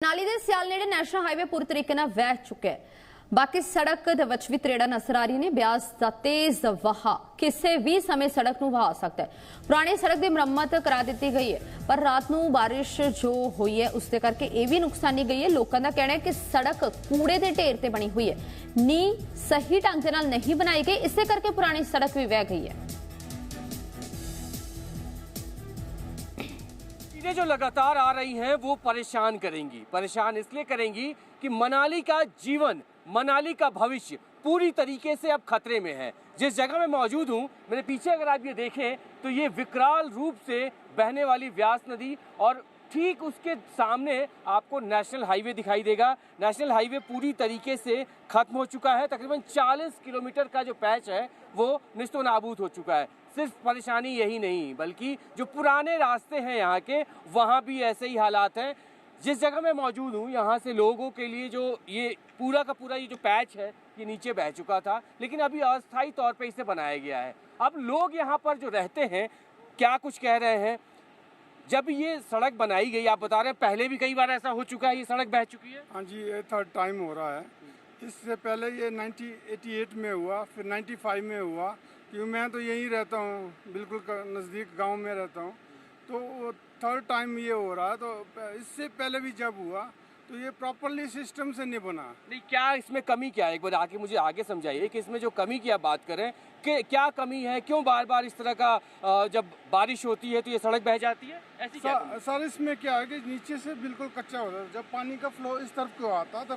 नाली दे सियाल नेड़े national highway पूरी तरीके नाल वह चुका है। बाकी सड़क दे विच भी त्रेड़ा नजर आ रही ने। ब्यास दा तेज वहा किसी भी समय सड़क नूं वहा सकता है। पुरानी सड़क की मुरम्मत करा दी गई है, पर रात नूं बारिश जो हुई है उसके करके यह भी नुकसानी गई है। लोगों का कहना है कि सड़क कूड़े के ढेर से बनी हुई है, नींह सही ढंग से नाल नहीं बनाई गई, इसे करके पुरानी सड़क भी वह गई है। जो लगातार आ रही हैं वो परेशान करेंगी। परेशान इसलिए करेंगी कि मनाली का जीवन, मनाली का भविष्य पूरी तरीके से अब खतरे में है। जिस जगह मैं मौजूद हूँ, मेरे पीछे अगर आप ये देखें तो ये विकराल रूप से बहने वाली व्यास नदी और ठीक उसके सामने आपको नेशनल हाईवे दिखाई देगा। नेशनल हाईवे पूरी तरीके से खत्म हो चुका है। तकरीबन 40 किलोमीटर का जो पैच है वो निस्तो नाबूद हो चुका है। सिर्फ परेशानी यही नहीं, बल्कि जो पुराने रास्ते हैं यहाँ के, वहाँ भी ऐसे ही हालात हैं। जिस जगह मैं मौजूद हूँ यहाँ से लोगों के लिए जो ये पूरा का पूरा ये जो पैच है ये नीचे बह चुका था, लेकिन अभी अस्थायी तौर पे इसे बनाया गया है। अब लोग यहाँ पर जो रहते हैं क्या कुछ कह रहे हैं। जब ये सड़क बनाई गई, आप बता रहे हैं पहले भी कई बार ऐसा हो चुका है, ये सड़क बह चुकी है। हाँ जी, ये थर्ड टाइम हो रहा है। इससे पहले ये 1988 में हुआ, फिर 95 में हुआ। क्योंकि मैं तो यहीं रहता हूँ, बिल्कुल नज़दीक गांव में रहता हूँ, तो थर्ड टाइम ये हो रहा है। तो इससे पहले भी जब हुआ तो ये प्रॉपरली सिस्टम से नहीं बना। नहीं, क्या इसमें कमी क्या है, एक बार आके मुझे आगे समझाइए कि इसमें जो कमी की आप बात करें कि क्या कमी है, क्यों बार बार इस तरह का जब बारिश होती है तो ये सड़क बह जाती है, ऐसी क्या कमी? सर इसमें क्या है कि नीचे से बिल्कुल कच्चा होता है। जब पानी का फ्लो इस तरफ को आता है तो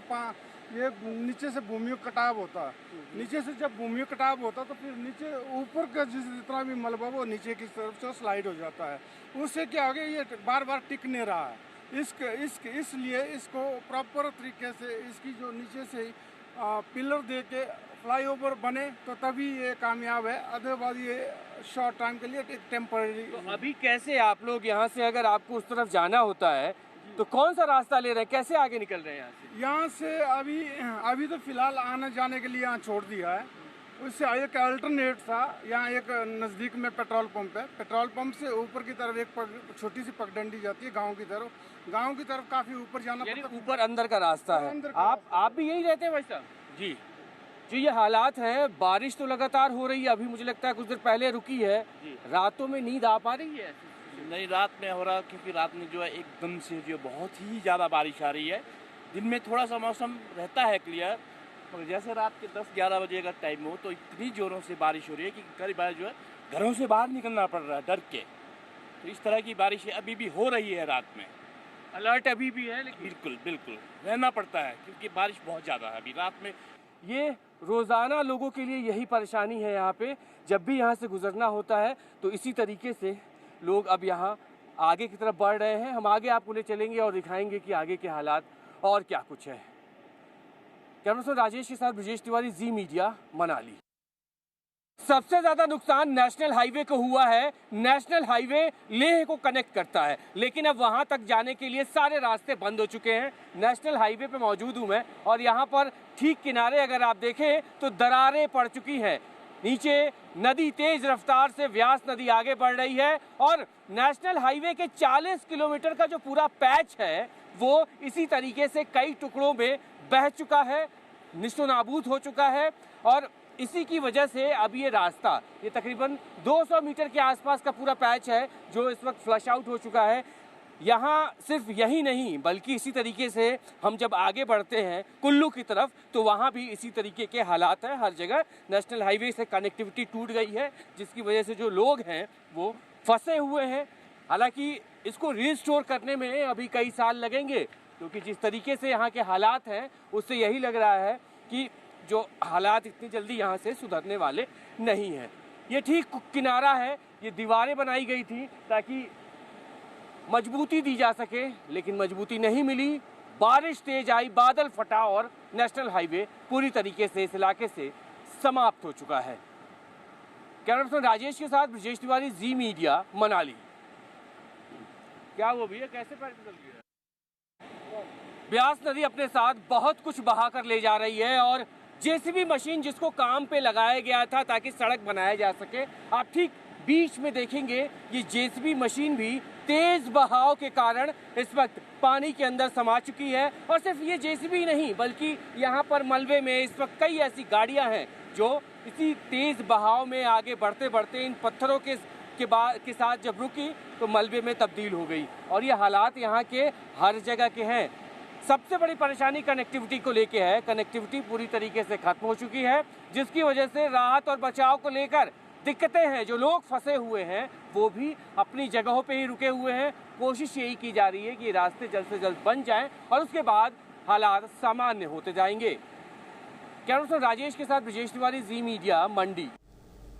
ये नीचे से भूमि कटाव होता है। नीचे से जब भूमि कटाव होता है तो फिर नीचे ऊपर का जितना भी मलबा वो नीचे की तरफ से स्लाइड हो जाता है। उससे क्या हो गया, ये बार बार टिक नहीं रहा है। इसलिए इसको प्रॉपर तरीके से इसकी जो नीचे से पिलर दे के फ्लाईओवर बने तो तभी ये कामयाब है। अदरवाइज ये शॉर्ट टाइम के लिए एक टेम्पररी। तो अभी कैसे आप लोग यहाँ से, अगर आपको उस तरफ जाना होता है तो कौन सा रास्ता ले रहे हैं, कैसे आगे निकल रहे हैं यहाँ से? अभी तो फिलहाल आने जाने के लिए यहाँ छोड़ दिया है। उससे एक अल्टरनेट था, यहाँ एक नज़दीक में पेट्रोल पंप है। पेट्रोल पंप से ऊपर की तरफ एक छोटी सी पगडंडी जाती है गांव की तरफ। गांव की तरफ काफ़ी ऊपर जाना पड़ता है, ऊपर अंदर का रास्ता है। आप भी यही रहते हैं भाई साहब जी? जो ये हालात हैं, बारिश तो लगातार हो रही है, अभी मुझे लगता है कुछ देर पहले रुकी है। रातों में नींद आ पा रही है? नहीं, रात में हो रहा, क्योंकि रात में जो है एकदम से जो बहुत ही ज़्यादा बारिश आ रही है। दिन में थोड़ा सा मौसम रहता है क्लियर, मगर जैसे रात के 10-11 बजे का टाइम हो तो इतनी ज़ोरों से बारिश हो रही है कि कई बार जो है घरों से बाहर निकलना पड़ रहा है डर के। तो इस तरह की बारिश अभी भी हो रही है रात में। अलर्ट अभी भी है, लेकिन बिल्कुल रहना पड़ता है क्योंकि बारिश बहुत ज़्यादा है अभी रात में। ये रोज़ाना लोगों के लिए यही परेशानी है यहाँ पे। जब भी यहाँ से गुजरना होता है तो इसी तरीके से लोग अब यहाँ आगे की तरफ बढ़ रहे हैं। हम आगे आपको ले चलेंगे और दिखाएंगे कि आगे के हालात और क्या कुछ है। कैमरा पर्सन राजेश के साथ ब्रजेश तिवारी, जी मीडिया, मनाली। सबसे ज्यादा नुकसान नेशनल हाईवे को हुआ है। नेशनल हाईवे लेह को कनेक्ट करता है, लेकिन अब वहां तक जाने के लिए सारे रास्ते बंद हो चुके हैं। नेशनल हाईवे पे मौजूद हूं मैं और यहाँ पर ठीक किनारे अगर आप देखें तो दरारें पड़ चुकी हैं। नीचे नदी तेज रफ्तार से व्यास नदी आगे बढ़ रही है और नेशनल हाईवे के 40 किलोमीटर का जो पूरा पैच है वो इसी तरीके से कई टुकड़ों में बह चुका है, निस्तो नाबूद हो चुका है। और इसी की वजह से अब ये रास्ता, ये तकरीबन 200 मीटर के आसपास का पूरा पैच है जो इस वक्त फ्लश आउट हो चुका है। यहाँ सिर्फ यही नहीं, बल्कि इसी तरीके से हम जब आगे बढ़ते हैं कुल्लू की तरफ तो वहाँ भी इसी तरीके के हालात हैं। हर जगह नेशनल हाईवे से कनेक्टिविटी टूट गई है, जिसकी वजह से जो लोग हैं वो फंसे हुए हैं। हालांकि इसको रिस्टोर करने में अभी कई साल लगेंगे, क्योंकि जिस तरीके से यहाँ के हालात हैं उससे यही लग रहा है कि जो हालात इतनी जल्दी यहाँ से सुधरने वाले नहीं हैं। ये ठीक किनारा है, ये दीवारें बनाई गई थी ताकि मजबूती दी जा सके, लेकिन मजबूती नहीं मिली। बारिश तेज आई, बादल फटा और नेशनल हाईवे पूरी तरीके से इस इलाके से समाप्त हो चुका है। कैमरा पर्सन राजेश के साथ ब्रजेश तिवारी, जी मीडिया, मनाली। क्या वो भी है, कैसे पैर निकल गया? ब्यास नदी अपने साथ बहुत कुछ बहा कर ले जा रही है और जेसीबी मशीन जिसको काम पे लगाया गया था ताकि सड़क बनाया जा सके, आप ठीक बीच में देखेंगे ये जेसीबी मशीन भी तेज बहाव के कारण इस वक्त पानी के अंदर समा चुकी है। और सिर्फ ये जेसीबी नहीं बल्कि यहाँ पर मलबे में इस वक्त कई ऐसी गाड़ियाँ हैं जो इसी तेज बहाव में आगे बढ़ते बढ़ते इन पत्थरों के साथ जब रुकी तो मलबे में तब्दील हो गई। और ये हालात यहाँ के हर जगह के हैं। सबसे बड़ी परेशानी कनेक्टिविटी को लेके है। कनेक्टिविटी पूरी तरीके से खत्म हो चुकी है, जिसकी वजह से राहत और बचाव को लेकर दिक्कतें हैं। जो लोग फंसे हुए हैं वो भी अपनी जगहों पे ही रुके हुए हैं। कोशिश यही की जा रही है कि रास्ते जल्द से जल्द बन जाएं और उसके बाद हालात सामान्य होते जाएंगे। कैमरा पर्सन राजेश के साथ ब्रजेश तिवारी, जी मीडिया, मंडी।